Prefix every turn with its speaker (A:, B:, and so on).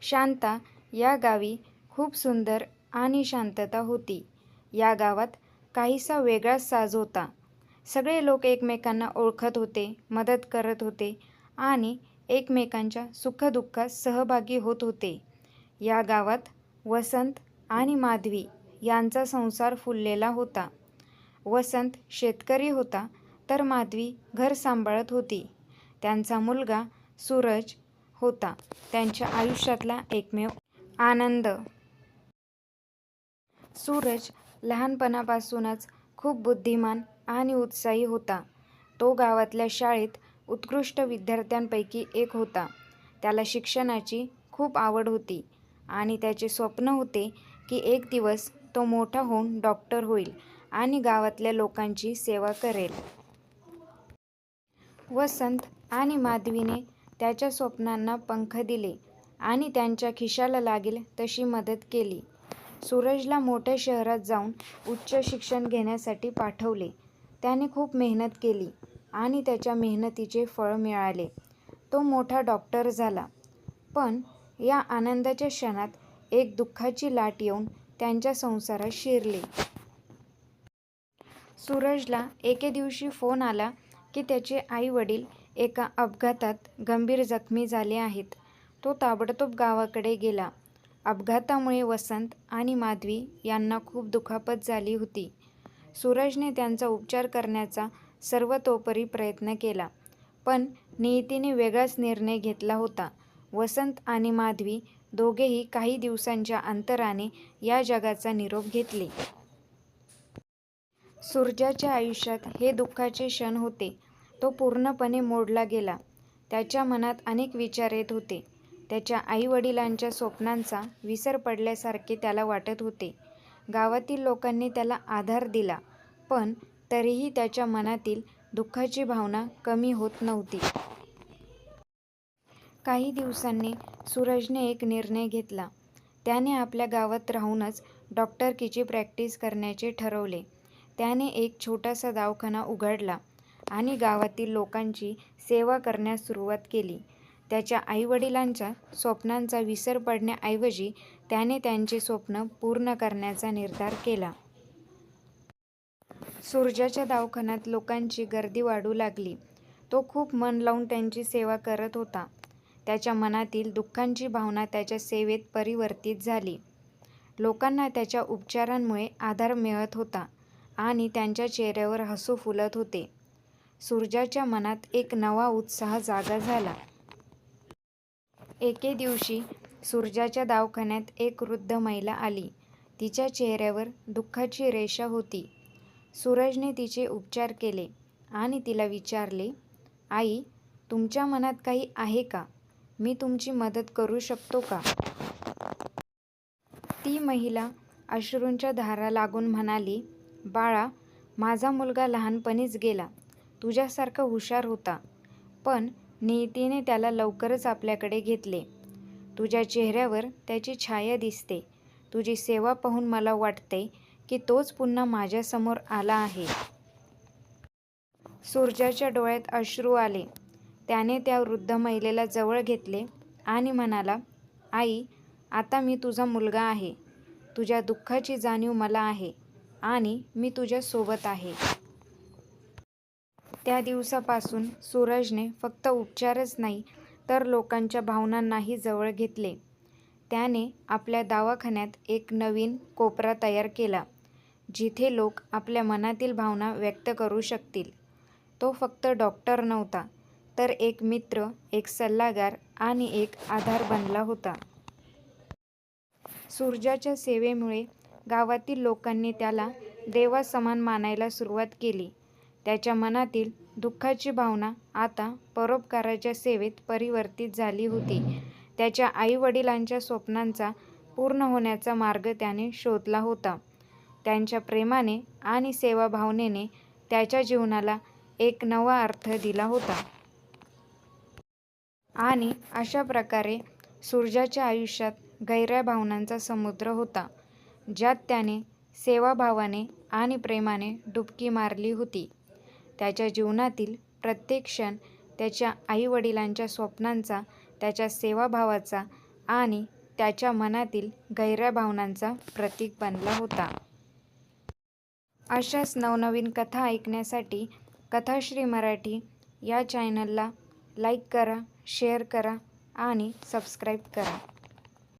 A: शांता या गावी खूप सुंदर आणि शांतता होती. या गावात काहीसा वेगळाच साज होता. सगळे लोक एकमेकांना ओळखत होते, मदत करत होते आणि एकमेकांच्या सुखदुःखात सहभागी होत होते. या गावात वसंत आणि माधवी यांचा संसार फुललेला होता. वसंत शेतकरी होता, तर माधवी घर सांभाळत होती. त्यांचा मुलगा सूरज होता त्यांच्या आयुष्यातला एकमेव आनंद. सूरज लहानपणापासूनच खूप बुद्धिमान आणि उत्साही होता. तो गावातल्या शाळेत उत्कृष्ट विद्यार्थ्यांपैकी एक होता. त्याला शिक्षणाची खूप आवड होती आणि त्याचे स्वप्न होते की एक दिवस तो मोठा होऊन डॉक्टर होईल आणि गावातल्या लोकांची सेवा करेल. वसंत आणि माधवीने त्याच्या स्वप्नांना पंख दिले आणि त्यांच्या खिशाला लागेल तशी मदत केली. सूरजला मोठ्या शहरात जाऊन उच्च शिक्षण घेण्यासाठी पाठवले. त्याने खूप मेहनत केली आणि त्याच्या मेहनतीचे फळ मिळाले. तो मोठा डॉक्टर झाला. पण या आनंदाच्या क्षणात एक दुःखाची लाट येऊन त्यांच्या संसारात शिरली. सूरजला एके दिवशी फोन आला की त्याचे आई-वडील एका अपघातात गंभीर जखमी झाले आहेत. तो ताबडतोब गावाकडे गेला. अपघातामुळे वसंत आणि माधवी यांना खूप दुखापत झाली होती. सूरजने त्यांचा उपचार करण्याचा सर्वतोपरी प्रयत्न केला, पण नियतीने वेगळाच निर्णय घेतला होता. वसंत आणि माधवी दोघेही काही दिवसांच्या अंतराने या जगाचा निरोप घेतले. सूरजाच्या आयुष्यात हे दुःखाचे क्षण होते. तो पूर्णपणे मोडला गेला. त्याच्या मनात अनेक विचार येत होते. त्याच्या आई-वडिलांच्या स्वप्नांचा विसर पडल्यासारखे त्याला वाटत होते. गावातील लोकांनी त्याला आधार दिला, पण तरीही त्याच्या मनातील दुःखाची भावना कमी होत नव्हती. काही दिवसांनी सूरजने एक निर्णय घेतला. त्याने आपल्या गावात राहूनच डॉक्टरकीची प्रॅक्टिस करण्याचे ठरवले. त्याने एक छोटासा दवाखाना उघडला आणि गावातील लोकांची सेवा करण्यास सुरुवात केली. त्याच्या आई-वडिलांच्या स्वप्नांचा विसर पडण्याऐवजी त्याने त्यांचे स्वप्न पूर्ण करण्याचा निर्धार केला. सूरजाच्या दवाखान्यात लोकांची गर्दी वाढू लागली. तो खूप मन लावून त्यांची सेवा करत होता. त्याच्या मनातील दुःखाची भावना त्याच्या सेवेत परिवर्तित झाली. लोकांना त्याच्या उपचारांमुळे आधार मिळत होता आणि त्यांच्या चेहऱ्यावर हसू फुलत होते. सूरजाच्या मनात एक नवा उत्साह जागा झाला. एके दिवशी सूरजाच्या दवाखान्यात एक वृद्ध महिला आली. तिच्या चेहऱ्यावर दुःखाची रेषा होती. सूरजने तिचे उपचार केले आणि तिला विचारले, "आई, तुमच्या मनात काही आहे का? मी तुमची मदत करू शकतो का?" ती महिला अश्रूंच्या धारा लागून म्हणाली, "बाळा, माझा मुलगा लहानपणीच गेला. तुझ्यासारखा हुशार होता, पण नियतीने त्याला लवकरच आपल्याकडे घेतले. तुझ्या चेहऱ्यावर त्याची छाया दिसते. तुझी सेवा पाहून मला वाटतंय की तोच पुन्हा माझ्यासमोर आला आहे." सूरजाच्या डोळ्यात अश्रू आले. त्याने त्या वृद्ध महिलेला जवळ घेतले आणि म्हणाला, "आई, आता मी तुझा मुलगा आहे. तुझ्या दुःखाची जाणीव मला आहे आणि मी तुझ्या सोबत आहे." त्या दिवसापासून सूरजने फक्त उपचारच नाही, तर लोकांच्या भावनांनाही जवळ घेतले. त्याने आपल्या दवाखान्यात एक नवीन कोपरा तयार केला, जिथे लोक आपल्या मनातील भावना व्यक्त करू शकतील. तो फक्त डॉक्टर नव्हता, तर एक मित्र, एक सल्लागार आणि एक आधार बनला होता. सूरजाच्या सेवेमुळे गावातील लोकांनी त्याला देवासमान मानायला सुरुवात केली. त्याच्या मनातील दुःखाची भावना आता परोपकाराच्या सेवेत परिवर्तित झाली होती. त्याच्या आई-वडिलांच्या स्वप्नांचा पूर्ण होण्याचा मार्ग त्याने शोधला होता. त्यांच्या प्रेमाने आणि सेवाभावनेने त्याच्या जीवनाला एक नवा अर्थ दिला होता. आणि अशा प्रकारे सूरजाच्या आयुष्यात गहिऱ्या भावनांचा समुद्र होता, ज्यात त्याने सेवाभावाने आणि प्रेमाने डुबकी मारली होती. त्याच्या जीवनातील प्रत्येक क्षण त्याच्या आई-वडिलांच्या स्वप्नांचा, त्याच्या सेवाभावाचा आणि त्याच्या मनातील गहिऱ्या भावनांचा प्रतीक बनला होता. अशाच नवनवीन कथा ऐकण्यासाठी कथाश्री मराठी या चॅनलला लाईक करा, शेअर करा आणि सबस्क्राईब करा.